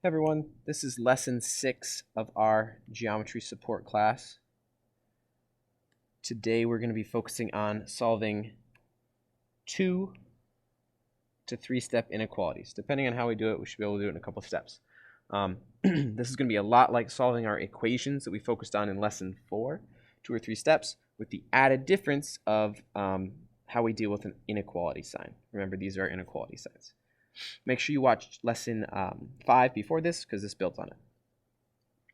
Everyone, this is lesson 6 of our geometry support class. Today we're going to be focusing on solving 2 to 3 step inequalities. Depending on how we do it, we should be able to do it in a couple of steps. This is going to be a lot like solving our equations that we focused on in lesson 4, 2 or 3 steps, with the added difference of how we deal with an inequality sign. Remember, these are inequality signs. Make sure you watch lesson 5 before this because this builds on it.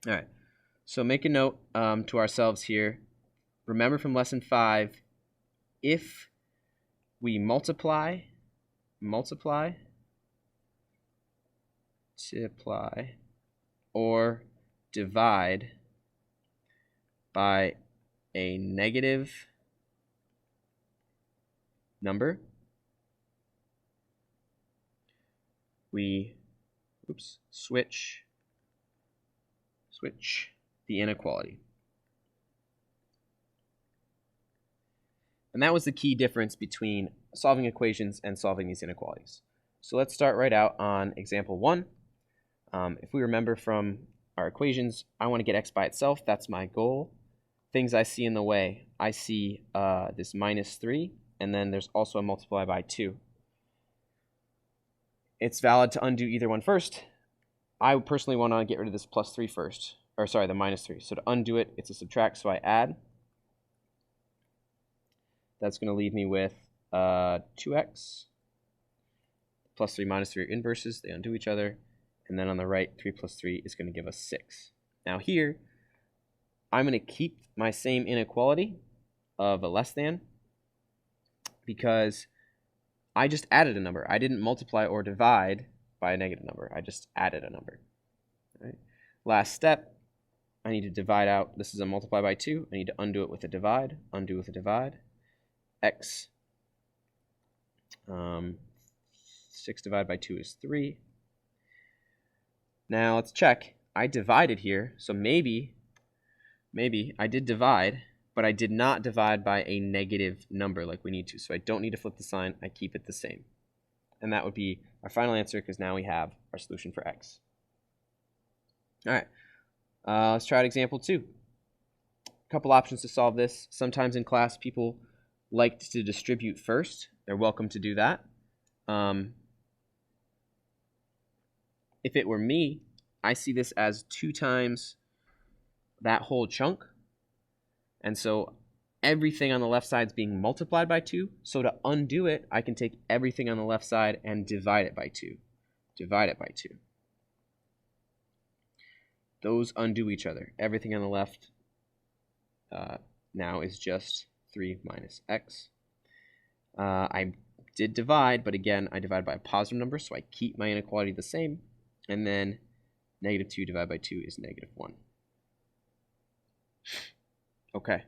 All right, so make a note to ourselves here. Remember from lesson 5, if we multiply, or divide by a negative number, we switch the inequality. And that was the key difference between solving equations and solving these inequalities. So let's start right out on example 1. If we remember from our equations, I want to get x by itself. That's my goal. Things I see in the way, I see this minus 3, and then there's also a multiply by 2. It's valid to undo either one first. I personally want to get rid of this plus 3 first, or sorry, the minus 3. So to undo it, it's a subtract, so I add. That's going to leave me with 2x. Plus 3 minus 3 are inverses. They undo each other. And then on the right, 3 plus 3 is going to give us 6. Now here, I'm going to keep my same inequality of a less than because I just added a number. I didn't multiply or divide by a negative number. I just added a number. All right. Last step, I need to divide out. This is a multiply by 2. I need to undo it with a divide. Undo with a divide. X. 6 divided by 2 is 3. Now let's check. I divided here, so maybe I did divide, but I did not divide by a negative number like we need to. So I don't need to flip the sign. I keep it the same. And that would be our final answer because now we have our solution for x. All right, let's try out example 2. A couple options to solve this. Sometimes in class, people like to distribute first. They're welcome to do that. If it were me, I see this as 2 times that whole chunk. And so everything on the left side is being multiplied by 2. So to undo it, I can take everything on the left side and divide it by 2. Divide it by 2. Those undo each other. Everything on the left now is just 3 minus x. I did divide, but again, I divide by a positive number, so I keep my inequality the same. And then negative 2 divided by 2 is negative 1. Okay.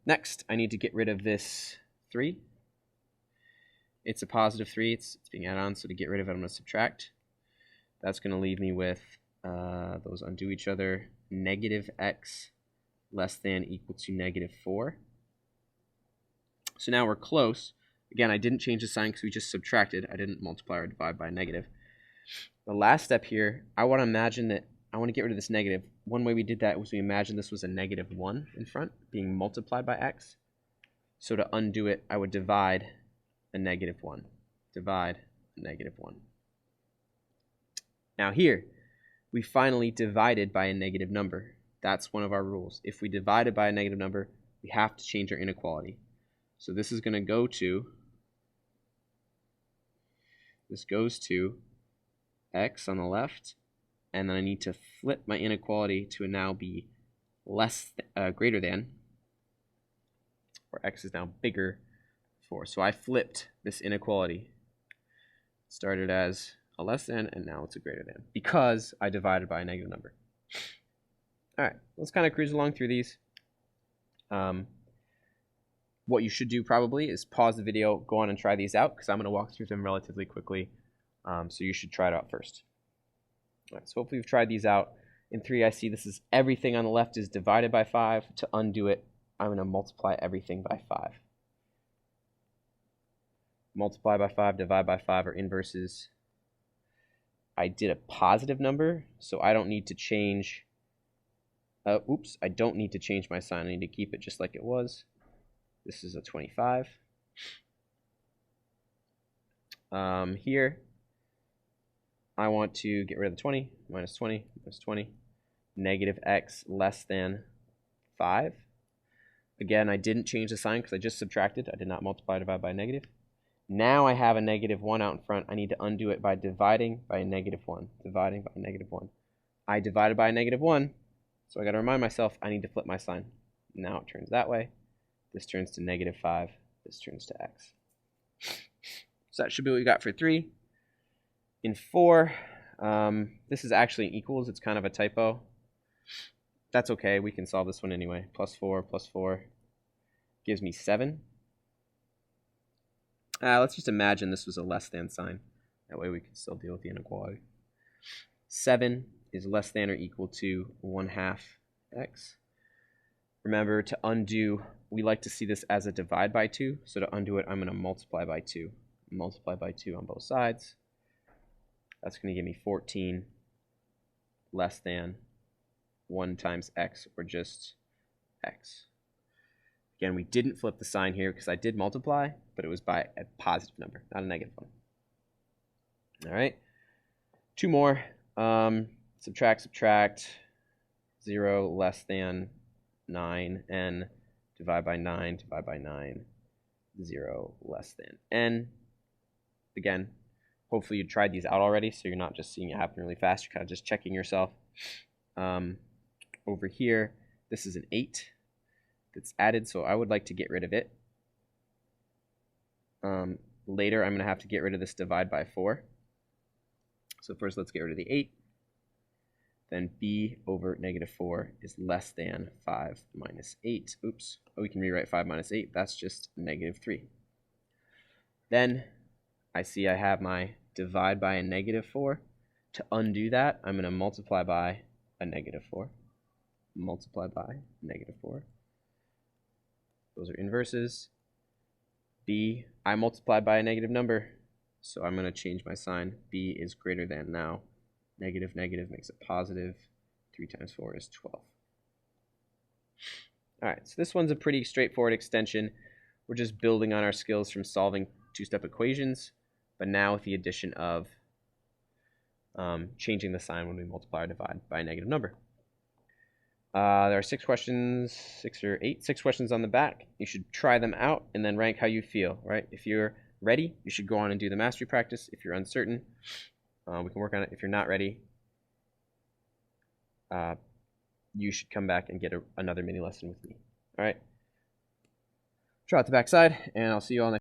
Next, I need to get rid of this 3. It's a positive 3. It's being added on, so to get rid of it, I'm going to subtract. That's going to leave me with, those undo each other, negative x less than equal to negative 4. So now we're close. Again, I didn't change the sign because we just subtracted. I didn't multiply or divide by a negative. The last step here, I want to imagine that I want to get rid of this negative. One way we did that was we imagined this was a negative 1 in front being multiplied by x. So to undo it, I would divide a negative 1. Divide a negative 1. Now here, we finally divided by a negative number. That's one of our rules. If we divided by a negative number, we have to change our inequality. So this is going to go to, x on the left, and then I need to flip my inequality to now be greater than, or x is now bigger than 4. So I flipped this inequality. It started as a less than, and now it's a greater than, because I divided by a negative number. All right, let's kind of cruise along through these. What you should do probably is pause the video, go on and try these out, because I'm going to walk through them relatively quickly. So you should try it out first. All right, so hopefully you've tried these out. In 3, I see this is everything on the left is divided by 5. To undo it, I'm going to multiply everything by 5. Multiply by 5, divide by 5 are inverses. I did a positive number, so I don't need to change. Oops, I don't need to change my sign. I need to keep it just like it was. This is a 25. Here, I want to get rid of the 20, minus 20, minus 20, negative x less than 5. Again, I didn't change the sign because I just subtracted. I did not multiply divide by negative. Now I have a negative 1 out in front. I need to undo it by dividing by a negative 1. Dividing by a negative 1. I divided by a negative 1, so I got to remind myself I need to flip my sign. Now it turns that way. This turns to negative 5. This turns to x. So that should be what we got for 3. In 4, this is actually equals. It's kind of a typo. That's okay. We can solve this one anyway. Plus 4 gives me 7. Let's just imagine this was a less than sign. That way we can still deal with the inequality. 7 is less than or equal to 1/2 x. Remember, to undo, we like to see this as a divide by 2. So to undo it, I'm going to multiply by 2. Multiply by 2 on both sides. That's going to give me 14 less than 1 times x, or just x. Again, we didn't flip the sign here because I did multiply, but it was by a positive number, not a negative one. All right. 2 more. Subtract. 0 less than 9, n. Divide by 9, 0 less than n. Again, hopefully you tried these out already, so you're not just seeing it happen really fast. You're kind of just checking yourself. Over here, this is an 8 that's added, so I would like to get rid of it. Later, I'm going to have to get rid of this divide by 4. So first, let's get rid of the 8. Then b over negative 4 is less than 5 minus 8. Oops. Oh, we can rewrite 5 minus 8. That's just negative 3. Then I see I have my divide by a negative 4. To undo that, I'm going to multiply by a negative 4. Multiply by negative 4. Those are inverses. b, I multiplied by a negative number, so I'm going to change my sign. b is greater than now. Negative makes it positive. 3 times 4 is 12. All right, so this one's a pretty straightforward extension. We're just building on our skills from solving two-step equations, but now with the addition of changing the sign when we multiply or divide by a negative number. There are 6 questions, 6 or 8, 6 questions on the back. You should try them out and then rank how you feel, right? If you're ready, you should go on and do the mastery practice. If you're uncertain, we can work on it. If you're not ready, you should come back and get another mini lesson with me. All right. Try out the back side, and I'll see you all next.